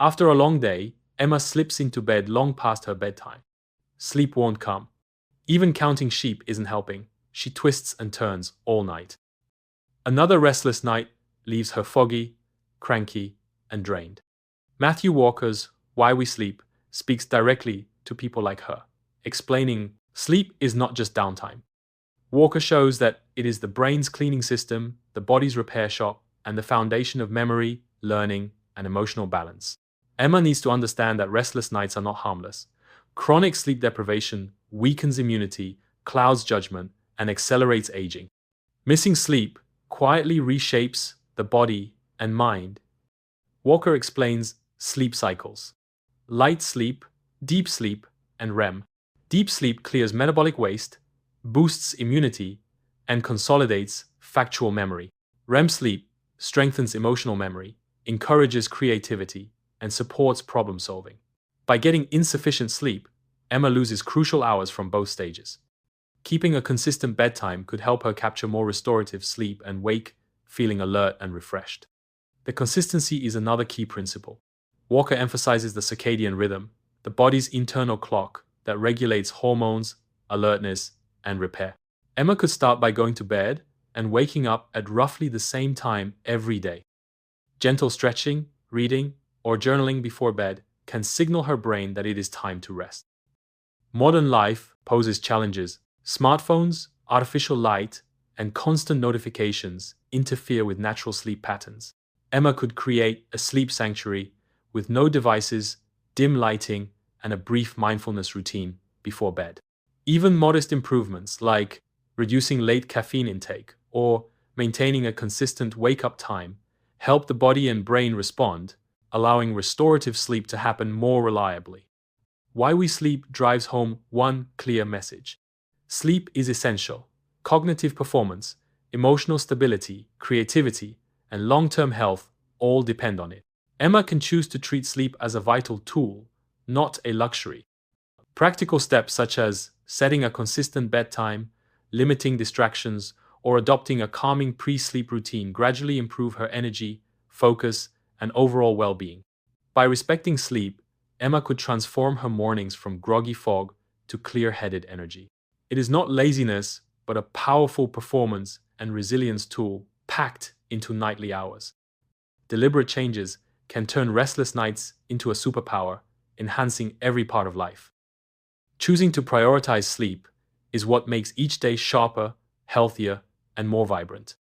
After a long day, Emma slips into bed long past her bedtime. Sleep won't come. Even counting sheep isn't helping. She twists and turns all night. Another restless night leaves her foggy, cranky, and drained. Matthew Walker's Why We Sleep speaks directly to people like her, explaining sleep is not just downtime. Walker shows that it is the brain's cleaning system, the body's repair shop, and the foundation of memory, learning, and emotional balance. Emma needs to understand that restless nights are not harmless. Chronic sleep deprivation weakens immunity, clouds judgment, and accelerates aging. Missing sleep quietly reshapes the body and mind. Walker explains sleep cycles: light sleep, deep sleep, and REM. Deep sleep clears metabolic waste, boosts immunity, and consolidates factual memory. REM sleep strengthens emotional memory, encourages creativity, and supports problem solving. By getting insufficient sleep, Emma loses crucial hours from both stages. Keeping a consistent bedtime could help her capture more restorative sleep and wake feeling alert and refreshed. The consistency is another key principle. Walker emphasizes the circadian rhythm, the body's internal clock that regulates hormones, alertness, and repair. Emma could start by going to bed and waking up at roughly the same time every day. Gentle stretching, reading, or journaling before bed can signal her brain that it is time to rest. Modern life poses challenges. Smartphones, artificial light, and constant notifications interfere with natural sleep patterns. Emma could create a sleep sanctuary with no devices, dim lighting, and a brief mindfulness routine before bed. Even modest improvements like reducing late caffeine intake or maintaining a consistent wake-up time help the body and brain respond, allowing restorative sleep to happen more reliably. Why We Sleep drives home one clear message. Sleep is essential. Cognitive performance, emotional stability, creativity, and long-term health all depend on it. Emma can choose to treat sleep as a vital tool, not a luxury. Practical steps such as setting a consistent bedtime, limiting distractions, or adopting a calming pre-sleep routine gradually improve her energy, focus, and overall well-being. By respecting sleep, Emma could transform her mornings from groggy fog to clear-headed energy. It is not laziness, but a powerful performance and resilience tool packed into nightly hours. Deliberate changes can turn restless nights into a superpower, enhancing every part of life. Choosing to prioritize sleep is what makes each day sharper, healthier, and more vibrant.